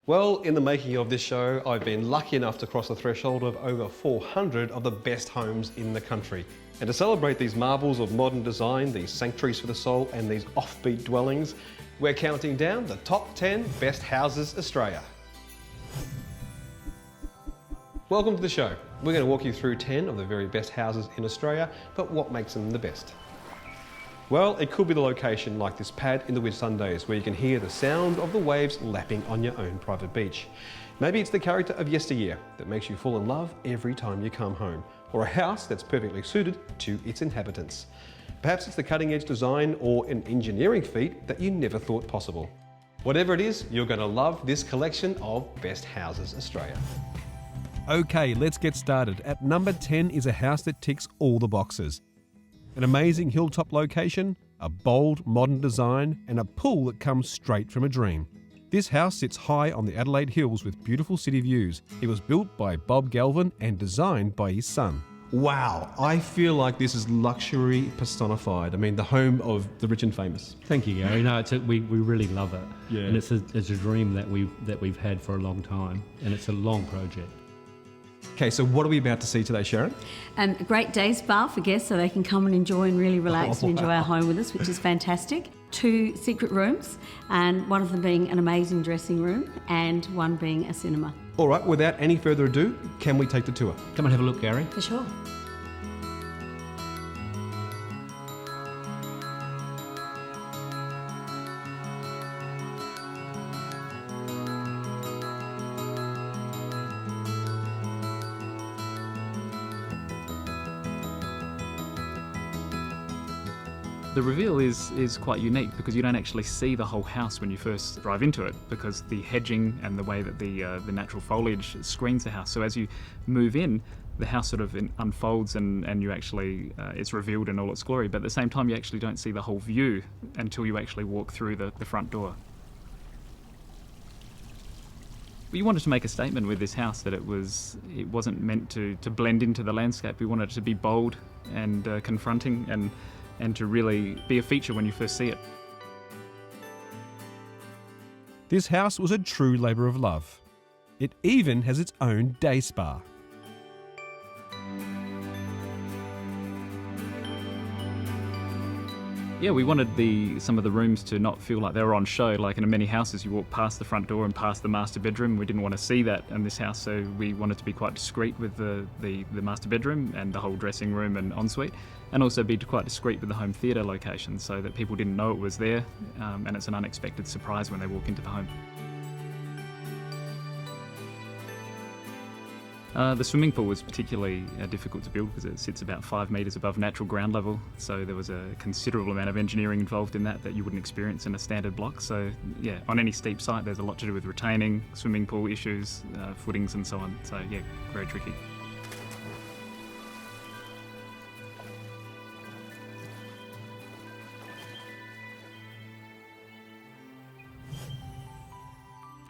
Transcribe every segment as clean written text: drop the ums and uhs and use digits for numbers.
Well, in the making of this show, I've been lucky enough to cross the threshold of over 400 of the best homes in the country. And to celebrate these marvels of modern design, these sanctuaries for the soul and these offbeat dwellings, we're counting down the top 10 best houses Australia. Welcome to the show. We're going to walk you through 10 of the very best houses in Australia, but what makes them the best? Well, it could be the location like this pad in the Whitsundays where you can hear the sound of the waves lapping on your own private beach. Maybe it's the character of yesteryear that makes you fall in love every time you come home, or a house that's perfectly suited to its inhabitants. Perhaps it's the cutting edge design or an engineering feat that you never thought possible. Whatever it is, you're going to love this collection of Best Houses Australia. Okay, let's get started. At number 10 is a house that ticks all the boxes. An amazing hilltop location, a bold modern design, and a pool that comes straight from a dream. This house sits high on the Adelaide Hills with beautiful city views. It was built by Bob Galvin and designed by his son. Wow, I feel like this is luxury personified. I mean, the home of the rich and famous. Thank you, Gary. No, we really love it. Yeah. And it's a dream that we've had for a long time, and it's a long project. Okay, so what are we about to see today, Sharon? A great day spa for guests so they can come and enjoy and really relax and enjoy our home with us, which is fantastic. 2 secret rooms, and one of them being an amazing dressing room and one being a cinema. All right, without any further ado, can we take the tour? Come and have a look, Gary. For sure. The reveal is quite unique because you don't actually see the whole house when you first drive into it, because the hedging and the way that the natural foliage screens the house. So as you move in, the house sort of unfolds and you actually, it's revealed in all its glory. But at the same time, you actually don't see the whole view until you actually walk through the front door. We wanted to make a statement with this house that it wasn't meant to blend into the landscape. We wanted it to be bold and confronting and to really be a feature when you first see it. This house was a true labour of love. It even has its own day spa. Yeah, we wanted some of the rooms to not feel like they were on show. Like in many houses, you walk past the front door and past the master bedroom. We didn't want to see that in this house, so we wanted to be quite discreet with the master bedroom and the whole dressing room and ensuite, and also be quite discreet with the home theatre location so that people didn't know it was there, and it's an unexpected surprise when they walk into the home. The swimming pool was particularly difficult to build because it sits about 5 metres above natural ground level, so there was a considerable amount of engineering involved in that you wouldn't experience in a standard block. So yeah, on any steep site there's a lot to do with retaining, swimming pool issues, footings and so on. So yeah, very tricky.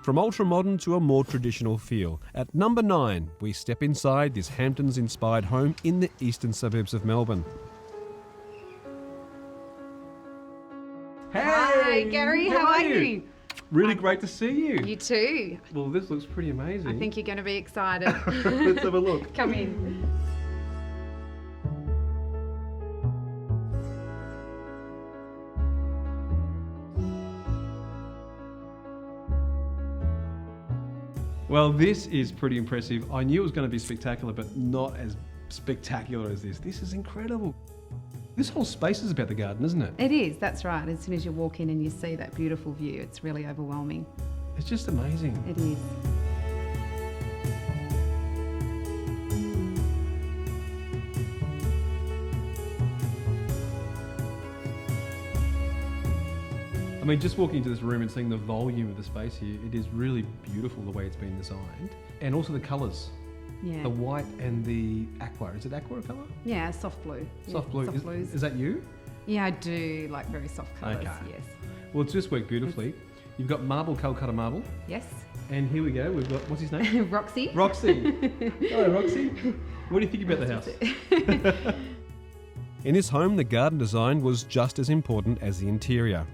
From ultra-modern to a more traditional feel. At number 9, we step inside this Hamptons-inspired home in the eastern suburbs of Melbourne. Hi, Gary. How are you? Really great to see you. You too. Well, this looks pretty amazing. I think you're going to be excited. Let's have a look. Come in. Well, this is pretty impressive. I knew it was going to be spectacular, but not as spectacular as this. This is incredible. This whole space is about the garden, isn't it? It is, that's right. As soon as you walk in and you see that beautiful view, it's really overwhelming. It's just amazing. It is. I mean, just walking into this room and seeing the volume of the space here, it is really beautiful the way it's been designed. And also the colours. Yeah. The white and the aqua. Is it aqua colour? Yeah, soft blue. Soft blue. Soft blues. Is that you? Yeah, I do like very soft colours, Okay. yes. Well, it's just worked beautifully. You've got marble, Calcutta marble. Yes. And here we go. We've got, what's his name? Roxy. Roxy. Hello, Roxy. What do you think about the house? In this home, the garden design was just as important as the interior.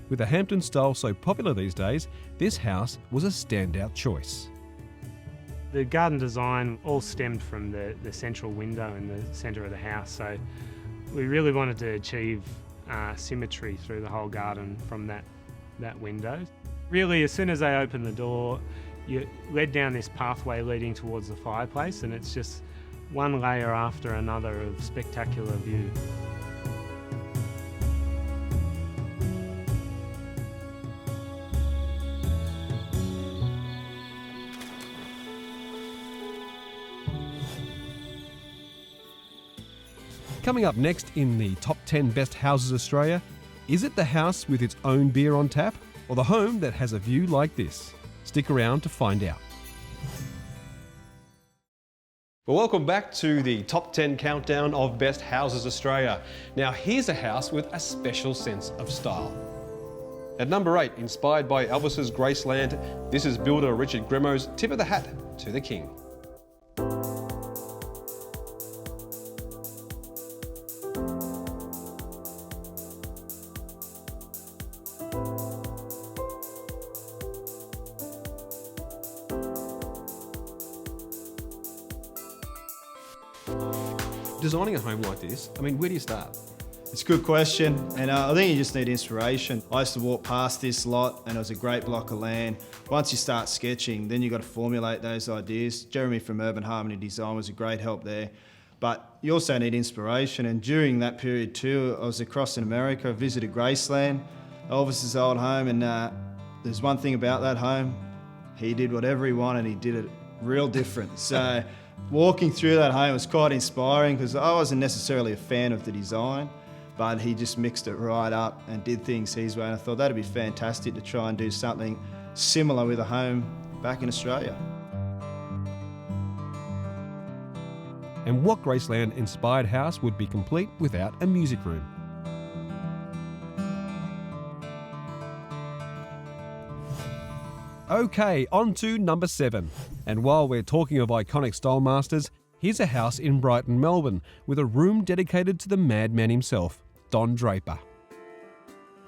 With the Hampton style so popular these days, this house was a standout choice. The garden design all stemmed from the central window in the centre of the house, so we really wanted to achieve symmetry through the whole garden from that window. Really, as soon as they opened the door, you led down this pathway leading towards the fireplace, and it's just one layer after another of spectacular view. Coming up next in the top 10 best houses Australia, is it the house with its own beer on tap or the home that has a view like this? Stick around to find out. Well, welcome back to the top 10 countdown of best houses Australia. Now here's a house with a special sense of style. At number 8, inspired by Elvis's Graceland, this is builder Richard Grimo's tip of the hat to the king. Designing a home like this, I mean, where do you start? It's a good question, and I think you just need inspiration. I used to walk past this lot, and it was a great block of land. Once you start sketching, then you've got to formulate those ideas. Jeremy from Urban Harmony Design was a great help there. But you also need inspiration, and during that period too, I was across in America, I visited Graceland, Elvis's old home, and there's one thing about that home, he did whatever he wanted, he did it real different. So walking through that home was quite inspiring because I wasn't necessarily a fan of the design, but he just mixed it right up and did things his way, and I thought that'd be fantastic to try and do something similar with a home back in Australia. And what Graceland inspired house would be complete without a music room? Okay, on to number 7. And while we're talking of iconic style masters, here's a house in Brighton, Melbourne, with a room dedicated to the madman himself, Don Draper.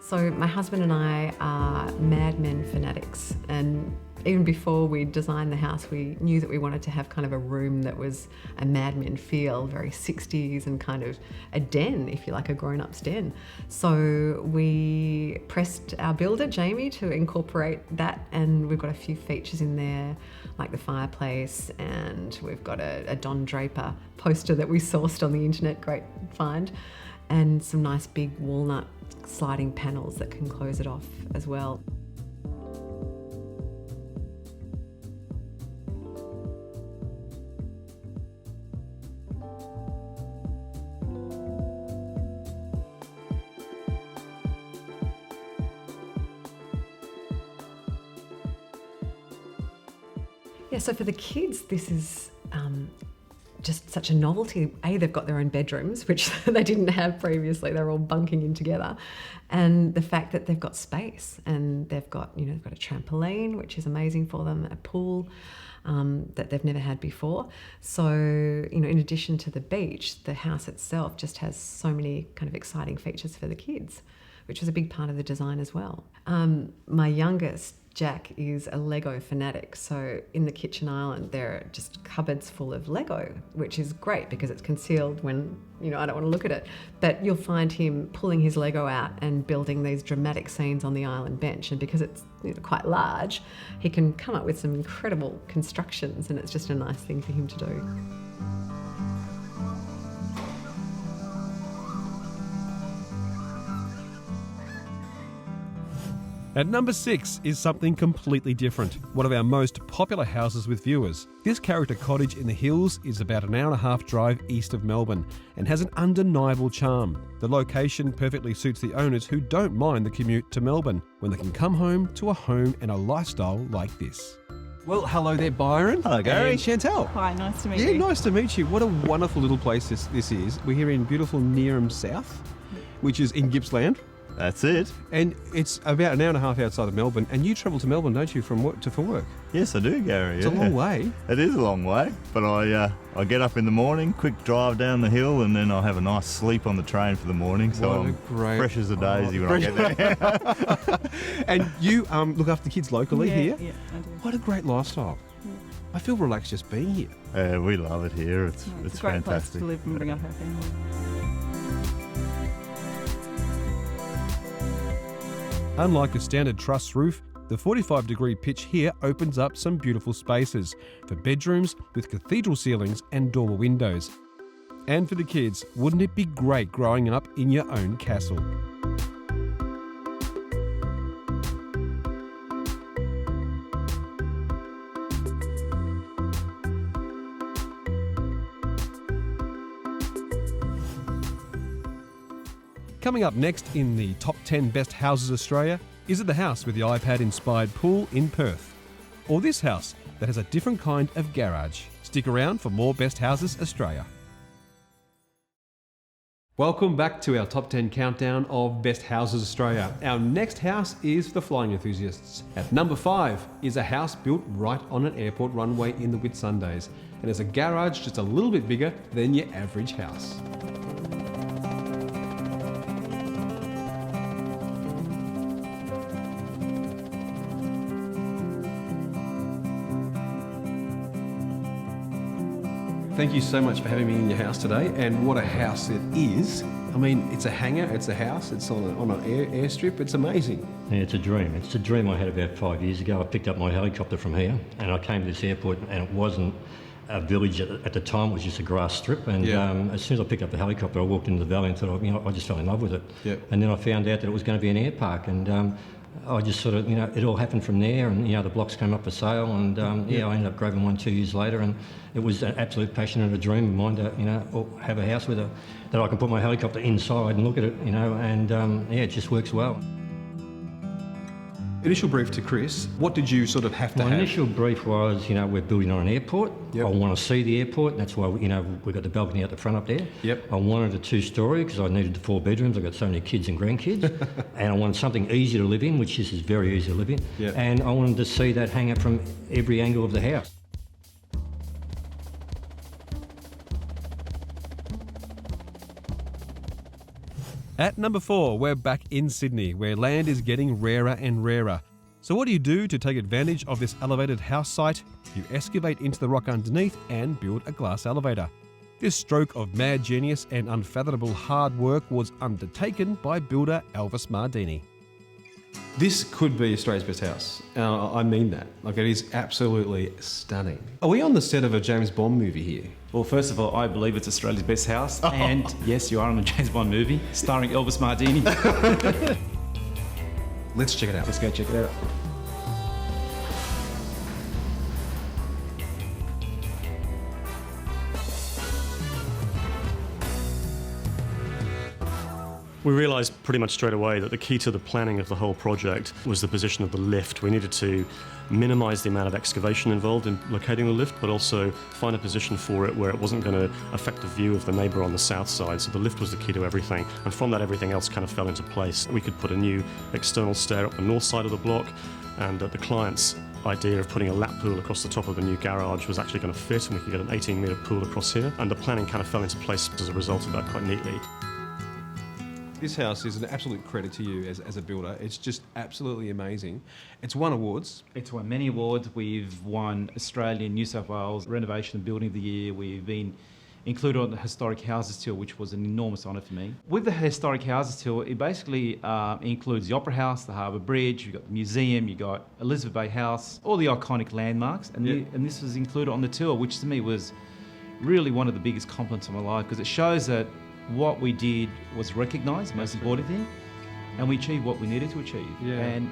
So my husband and I are madmen fanatics, and even before we designed the house, we knew that we wanted to have kind of a room that was a madman feel, very 60s and kind of a den, if you like, a grown-up's den. So we pressed our builder, Jamie, to incorporate that, and we've got a few features in there, like the fireplace, and we've got a Don Draper poster that we sourced on the internet, great find, and some nice big walnut sliding panels that can close it off as well. Yeah, so for the kids, this is just such a novelty. They've got their own bedrooms, which they didn't have previously. They're all bunking in together. And the fact that they've got space, and they've got, they've got a trampoline, which is amazing for them, a pool that they've never had before. So, in addition to the beach, the house itself just has so many kind of exciting features for the kids, which was a big part of the design as well. My youngest, Jack, is a Lego fanatic, so in the kitchen island there are just cupboards full of Lego, which is great because it's concealed when I don't want to look at it, but you'll find him pulling his Lego out and building these dramatic scenes on the island bench, and because it's quite large, he can come up with some incredible constructions, and it's just a nice thing for him to do. At number 6 is something completely different, one of our most popular houses with viewers. This character cottage in the hills is about an hour-and-a-half drive east of Melbourne and has an undeniable charm. The location perfectly suits the owners who don't mind the commute to Melbourne when they can come home to a home and a lifestyle like this. Well, hello there, Byron. Hello, Gary. And Chantel. Hi, nice to meet Yeah, you. nice to meet you. What a wonderful little place this is. We're here in beautiful Neerim South, which is in Gippsland. That's it. And it's about an hour and a half outside of Melbourne, and you travel to Melbourne, don't you, from work for work? Yes, I do, Gary. It's a long way. It is a long way, but I get up in the morning, quick drive down the hill, and then I'll have a nice sleep on the train for the morning. So What a I'm great- fresh as a daisy when I get there. And you look after the kids locally here? Yeah, I do. What a great lifestyle. I feel relaxed just being here. We love it here. It's It's a great fantastic. place to live and bring up our family. Unlike a standard truss roof, the 45-degree pitch here opens up some beautiful spaces for bedrooms with cathedral ceilings and dormer windows. And for the kids, wouldn't it be great growing up in your own castle? Coming up next in the top 10 best houses Australia, is it the house with the iPad-inspired pool in Perth? Or this house that has a different kind of garage? Stick around for more Best Houses Australia. Welcome back to our top 10 countdown of Best Houses Australia. Our next house is for the flying enthusiasts. At number 5 is a house built right on an airport runway in the Whitsundays, and it's a garage just a little bit bigger than your average house. Thank you so much for having me in your house today, and what a house it is. I mean, it's a hangar, it's a house, it's on an airstrip, it's amazing. Yeah, it's a dream. It's a dream I had about 5 years ago. I picked up my helicopter from here and I came to this airport, and it wasn't a village at the time, it was just a grass strip. And as soon as I picked up the helicopter, I walked into the valley and thought, I just fell in love with it. Yep. And then I found out that it was going to be an air park, and I just sort of, it all happened from there, and the blocks came up for sale, and I ended up grabbing one 2 years later, and it was an absolute passion and a dream of mine to, have a house that I can put my helicopter inside and look at it, and it just works well. Initial brief to Chris, what did you sort of have to My have? initial brief was, we're building on an airport. Yep. I want to see the airport. That's why, we've got the balcony out the front up there. Yep. I wanted a 2-storey because I needed the 4 bedrooms. I've got so many kids and grandkids. And I wanted something easy to live in, which this is very easy to live in. Yep. And I wanted to see that hang out from every angle of the house. At number 4, we're back in Sydney, where land is getting rarer and rarer. So what do you do to take advantage of this elevated house site? You excavate into the rock underneath and build a glass elevator. This stroke of mad genius and unfathomable hard work was undertaken by builder Elvis Mardini. This could be Australia's best house. I mean that. It is absolutely stunning. Are we on the set of a James Bond movie here? Well, first of all, I believe it's Australia's best house. And yes, you are on a James Bond movie starring Elvis Mardini. Let's check it out. Let's go check it out. We realised pretty much straight away that the key to the planning of the whole project was the position of the lift. We needed to minimise the amount of excavation involved in locating the lift, but also find a position for it where it wasn't going to affect the view of the neighbour on the south side. So the lift was the key to everything, and from that everything else kind of fell into place. We could put a new external stair up the north side of the block, and the client's idea of putting a lap pool across the top of the new garage was actually going to fit, and we could get an 18-metre pool across here, and the planning kind of fell into place as a result of that quite neatly. This house is an absolute credit to you as a builder. It's just absolutely amazing. It's won awards. It's won many awards. We've won Australian, New South Wales Renovation and Building of the Year. We've been included on the Historic Houses Tour, which was an enormous honour for me. With the Historic Houses Tour, it basically includes the Opera House, the Harbour Bridge, you've got the museum, you've got Elizabeth Bay House, all the iconic landmarks, and, and this was included on the tour, which to me was really one of the biggest compliments of my life, because it shows that what we did was recognised, most important thing, and we achieved what we needed to achieve. Yeah. And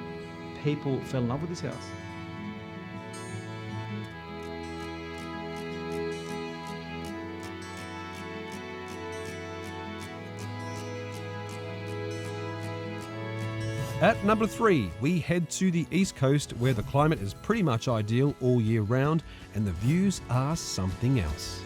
people fell in love with this house. At number 3, we head to the East Coast, where the climate is pretty much ideal all year round and the views are something else.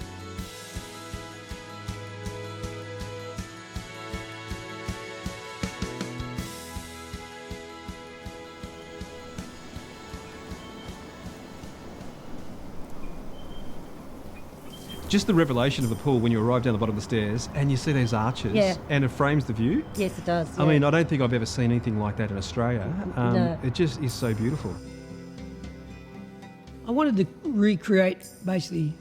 Just the revelation of the pool when you arrive down the bottom of the stairs and you see those arches Yeah. and it frames the view. Yes, it does. I yeah. mean, I don't think I've ever seen anything like that in Australia. No. It just is so beautiful. I wanted to recreate basically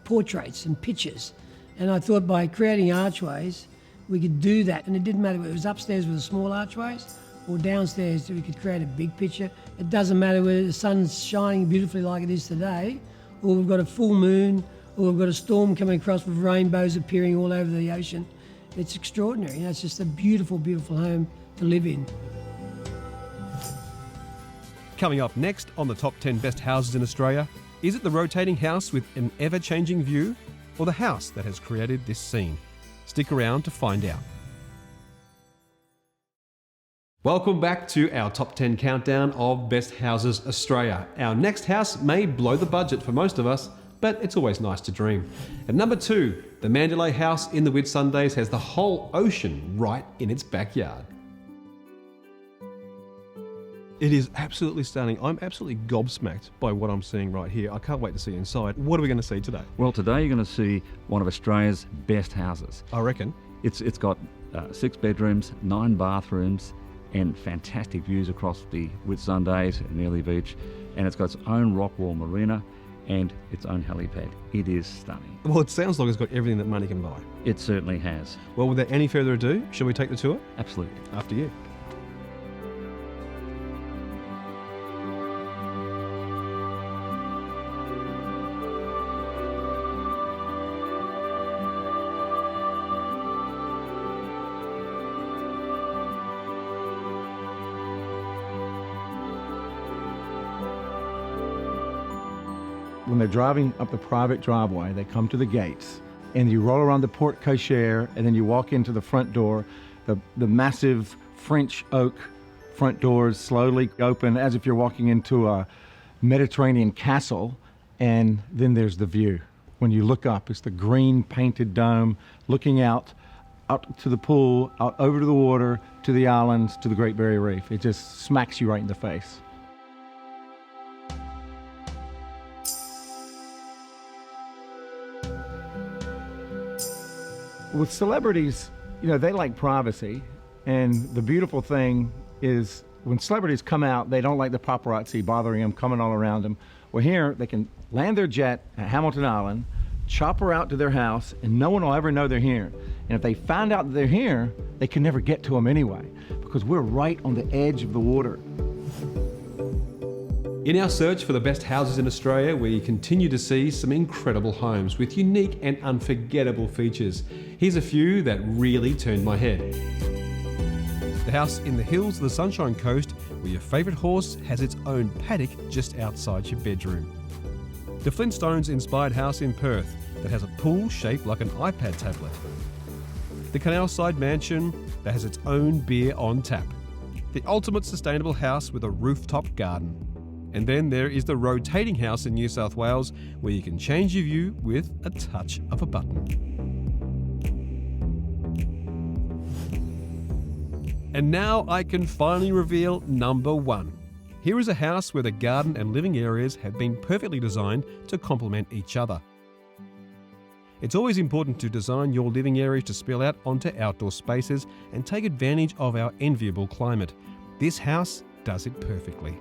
portraits and pictures, and I thought by creating archways we could do that, and it didn't matter whether it was upstairs with the small archways or downstairs, we could create a big picture. It doesn't matter whether the sun's shining beautifully like it is today, or we've got a full moon, or we've got a storm coming across with rainbows appearing all over the ocean. It's extraordinary. You know, it's just a beautiful, beautiful home to live in. Coming up next on the top 10 best houses in Australia, is it the rotating house with an ever-changing view, or the house that has created this scene? Stick around to find out. Welcome back to our top 10 countdown of Best Houses Australia. Our next house may blow the budget for most of us, but it's always nice to dream. At number 2, the Mandalay House in the Whitsundays has the whole ocean right in its backyard. It is absolutely stunning. I'm absolutely gobsmacked by what I'm seeing right here. I can't wait to see inside. What are we going to see today? Well, today you're going to see one of Australia's best houses. I reckon. It's got 6 bedrooms, 9 bathrooms, and fantastic views across the Whitsundays and Airlie Beach. And it's got its own rock wall marina and its own helipad. It is stunning. Well, it sounds like it's got everything that money can buy. It certainly has. Well, without any further ado, shall we take the tour? Absolutely. After you. When they're driving up the private driveway, they come to the gates and you roll around the porte cochere and then you walk into the front door. The massive French oak front doors slowly open as if you're walking into a Mediterranean castle, and then there's the view. When you look up, it's the green painted dome looking out to the pool, out over to the water, to the islands, to the Great Barrier Reef. It just smacks you right in the face. With celebrities, you know, they like privacy, and the beautiful thing is when celebrities come out, they don't like the paparazzi bothering them, coming all around them. Well, here they can land their jet at Hamilton Island, chopper out to their house, and no one will ever know they're here. And if they find out that they're here, they can never get to them anyway, because we're right on the edge of the water. In our search for the best houses in Australia, we continue to see some incredible homes with unique and unforgettable features. Here's a few that really turned my head. The house in the hills of the Sunshine Coast, where your favourite horse has its own paddock just outside your bedroom. The Flintstones-inspired house in Perth that has a pool shaped like an iPad tablet. The Canalside Mansion that has its own beer on tap. The ultimate sustainable house with a rooftop garden. And then there is the rotating house in New South Wales, where you can change your view with a touch of a button. And now I can finally reveal number 1. Here is a house where the garden and living areas have been perfectly designed to complement each other. It's always important to design your living areas to spill out onto outdoor spaces and take advantage of our enviable climate. This house does it perfectly.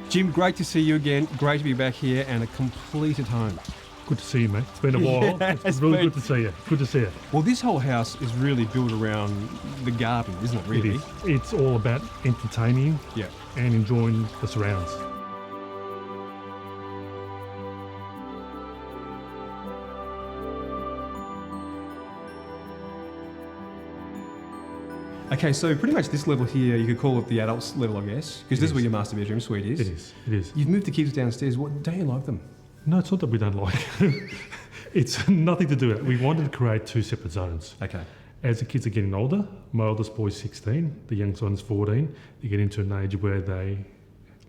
Jim, great to see you again. Great to be back here and a completed home. Good to see you, mate. It's been a while. Yeah, it's really good to see you. Good to see you. Well, this whole house is really built around the garden, isn't it, really? It is. It's all about entertaining and enjoying the surrounds. Okay, so pretty much this level here, you could call it the adults level, I guess, because this is where your master bedroom suite is. It is. It is. You've moved the kids downstairs. What, don't you like them? No, it's not that we don't like them. It's nothing to do with it. We wanted to create 2 separate zones. Okay. As the kids are getting older, my oldest boy's 16, the youngest one's 14, they get into an age where they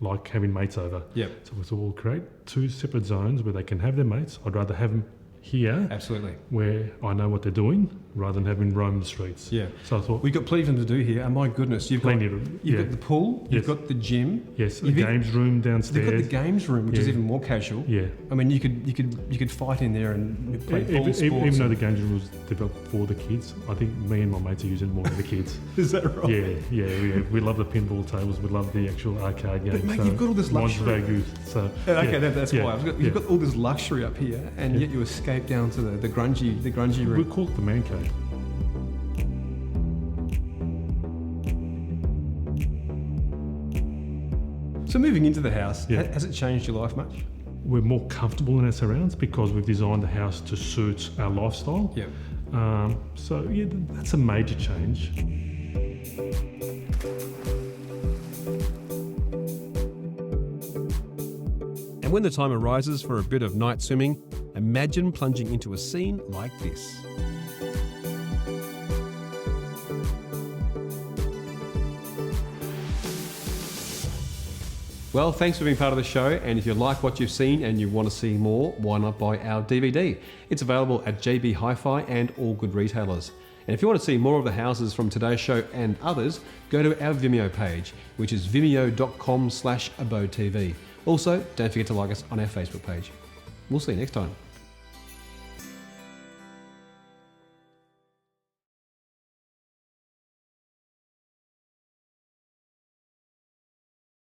like having mates over. Yep. So we'll create 2 separate zones where they can have their mates. I'd rather have them here. Absolutely. Where I know what they're doing rather than having roam the streets. Yeah. So I thought We've got plenty for them to do here, and my goodness, you've got the pool, you've got the gym, Yes, a games room downstairs. You've got the games room, which is Yeah. even more casual. Yeah. I mean, you could fight in there and play ball sports. Even though the games room was developed for the kids, I think me and my mates are using it more for the kids. Is that right? Yeah. We love the pinball tables. We love the actual arcade games. But mate, you've got all this luxury. Montagu, so Okay, that's yeah, why. You've got all this luxury up here, and yet you escape down to the grungy room. We call it the man cave. So moving into the house, has it changed your life much? We're more comfortable in our surrounds because we've designed the house to suit our lifestyle. Yeah. So yeah, that's a major change. And when the time arises for a bit of night swimming, imagine plunging into a scene like this. Well, thanks for being part of the show, and if you like what you've seen and you want to see more, why not buy our DVD? It's available at JB Hi-Fi and all good retailers. And if you want to see more of the houses from today's show and others, go to our Vimeo page, which is vimeo.com/AbodeTV. Also, don't forget to like us on our Facebook page. We'll see you next time.